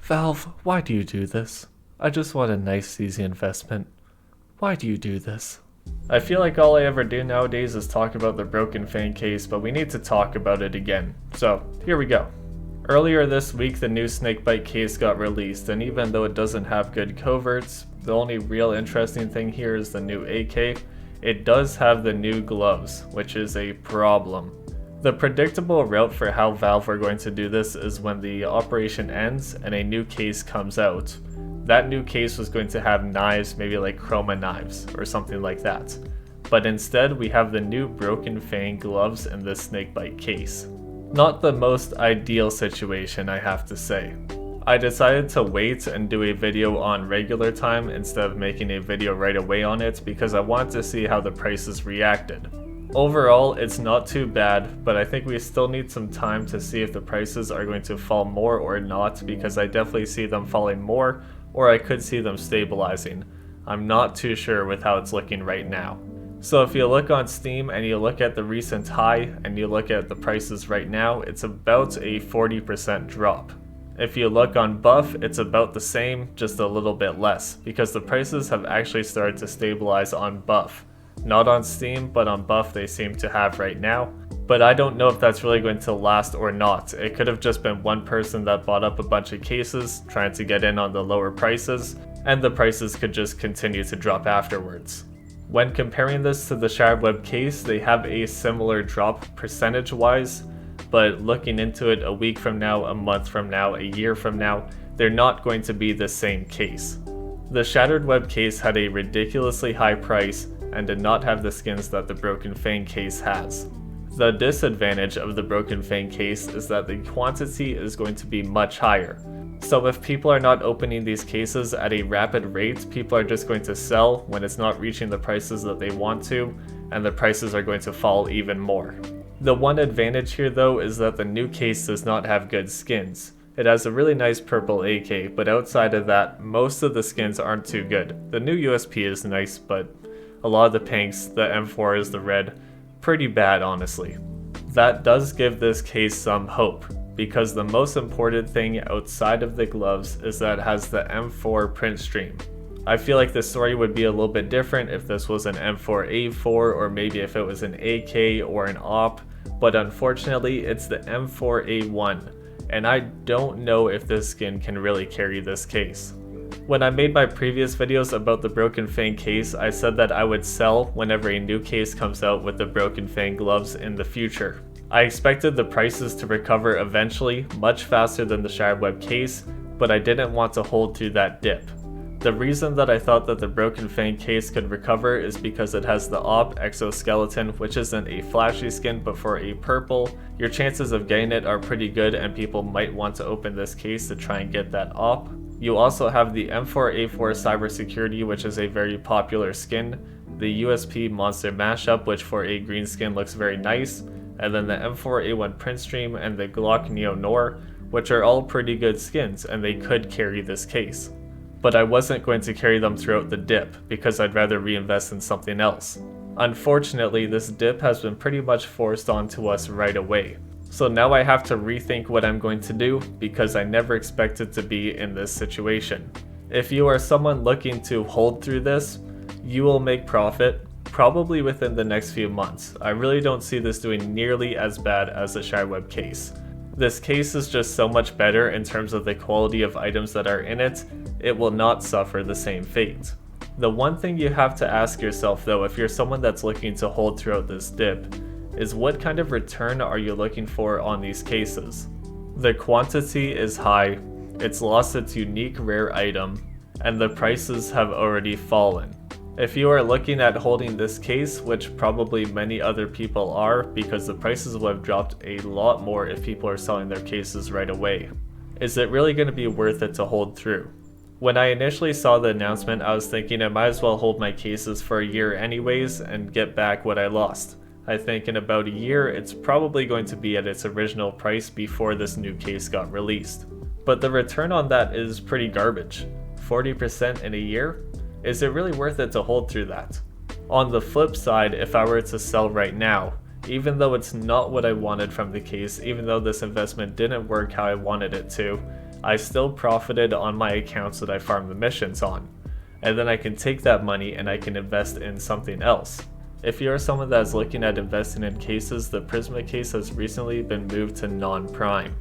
Valve, why do you do this? I just want a nice, easy investment. Why do you do this? I feel like all I ever do nowadays is talk about the broken fang case, but we need to talk about it again. So, here we go. Earlier this week, the new snakebite case got released, and even though it doesn't have good coverts, the only real interesting thing here is the new AK. It does have the new gloves, which is a problem. The predictable route for how Valve are going to do this is when the operation ends and a new case comes out. That new case was going to have knives, maybe like chroma knives or something like that. But instead we have the new broken fang gloves in this snakebite case. Not the most ideal situation, I have to say. I decided to wait and do a video on regular time instead of making a video right away on it because I wanted to see how the prices reacted. Overall, it's not too bad, but I think we still need some time to see if the prices are going to fall more or not, because I definitely see them falling more, or I could see them stabilizing. I'm not too sure with how it's looking right now. So if you look on Steam and you look at the recent high and you look at the prices right now, it's about a 40% drop. If you look on Buff, it's about the same, just a little bit less, because the prices have actually started to stabilize on Buff. Not on Steam, but on Buff they seem to have right now. But I don't know if that's really going to last or not. It could have just been one person that bought up a bunch of cases, trying to get in on the lower prices, and the prices could just continue to drop afterwards. When comparing this to the Shattered Web case, they have a similar drop percentage-wise, but looking into it a week from now, a month from now, a year from now, they're not going to be the same case. The Shattered Web case had a ridiculously high price and did not have the skins that the Broken Fang case has. The disadvantage of the Broken Fang case is that the quantity is going to be much higher. So if people are not opening these cases at a rapid rate, people are just going to sell when it's not reaching the prices that they want to, and the prices are going to fall even more. The one advantage here though is that the new case does not have good skins. It has a really nice purple AK, but outside of that, most of the skins aren't too good. The new USP is nice, but a lot of the pinks, the M4 is the red, pretty bad honestly. That does give this case some hope, because the most important thing outside of the gloves is that it has the M4 print stream. I feel like the story would be a little bit different if this was an M4A4 or maybe if it was an AK or an AWP, but unfortunately it's the M4A1, and I don't know if this skin can really carry this case. When I made my previous videos about the Broken Fang case, I said that I would sell whenever a new case comes out with the Broken Fang gloves in the future. I expected the prices to recover eventually, much faster than the Shattered Web case, but I didn't want to hold through that dip. The reason that I thought that the Broken Fang case could recover is because it has the AWP exoskeleton, which isn't a flashy skin, but for a purple, your chances of getting it are pretty good and people might want to open this case to try and get that AWP. You also have the M4A4 cybersecurity, which is a very popular skin, the USP monster mashup, which for a green skin looks very nice, and then the M4A1 print stream and the Glock Neo Noir, which are all pretty good skins and they could carry this case. But I wasn't going to carry them throughout the dip because I'd rather reinvest in something else. Unfortunately, this dip has been pretty much forced onto us right away. So now I have to rethink what I'm going to do because I never expected to be in this situation. If you are someone looking to hold through this, you will make profit, probably within the next few months. I really don't see this doing nearly as bad as the Shattered Web case. This case is just so much better in terms of the quality of items that are in it, it will not suffer the same fate. The one thing you have to ask yourself though, if you're someone that's looking to hold throughout this dip, is what kind of return are you looking for on these cases? The quantity is high, it's lost its unique rare item, and the prices have already fallen. If you are looking at holding this case, which probably many other people are because the prices will have dropped a lot more if people are selling their cases right away, is it really going to be worth it to hold through? When I initially saw the announcement, I was thinking I might as well hold my cases for a year anyways and get back what I lost. I think in about a year, it's probably going to be at its original price before this new case got released. But the return on that is pretty garbage. 40% in a year? Is it really worth it to hold through that? On the flip side, if I were to sell right now, even though it's not what I wanted from the case, even though this investment didn't work how I wanted it to, I still profited on my accounts that I farmed the missions on. And then I can take that money and I can invest in something else. If you're someone that's looking at investing in cases, the Prisma case has recently been moved to non-prime.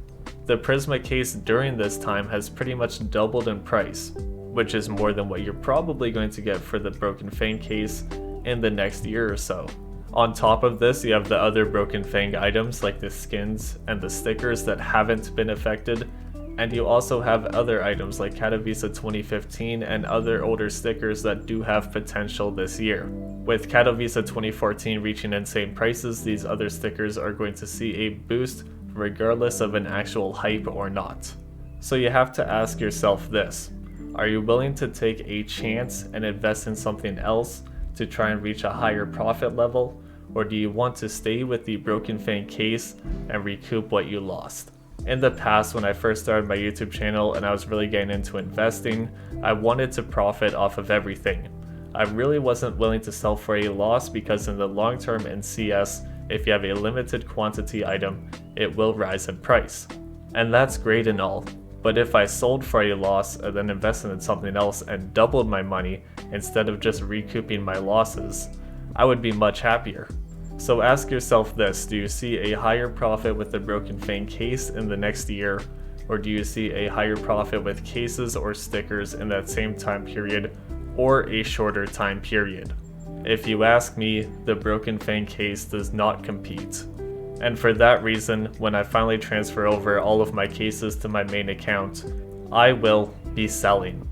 The Prisma case during this time has pretty much doubled in price, which is more than what you're probably going to get for the Broken Fang case in the next year or so. On top of this, you have the other Broken Fang items like the skins and the stickers that haven't been affected, and you also have other items like Katowice 2015 and other older stickers that do have potential this year. With Katowice 2014 reaching insane prices, these other stickers are going to see a boost regardless of an actual hype or not. So you have to ask yourself this: are you willing to take a chance and invest in something else to try and reach a higher profit level, or do you want to stay with the Broken Fang case and recoup what you lost? In the past, when I first started my YouTube channel and I was really getting into investing, I wanted to profit off of everything. I really wasn't willing to sell for a loss because in the long term in CS, if you have a limited quantity item, it will rise in price. And that's great and all, but if I sold for a loss and then invested in something else and doubled my money instead of just recouping my losses, I would be much happier. So ask yourself this: do you see a higher profit with the Broken Fang case in the next year, or do you see a higher profit with cases or stickers in that same time period, or a shorter time period? If you ask me, the Broken Fang case does not compete. And for that reason, when I finally transfer over all of my cases to my main account, I will be selling.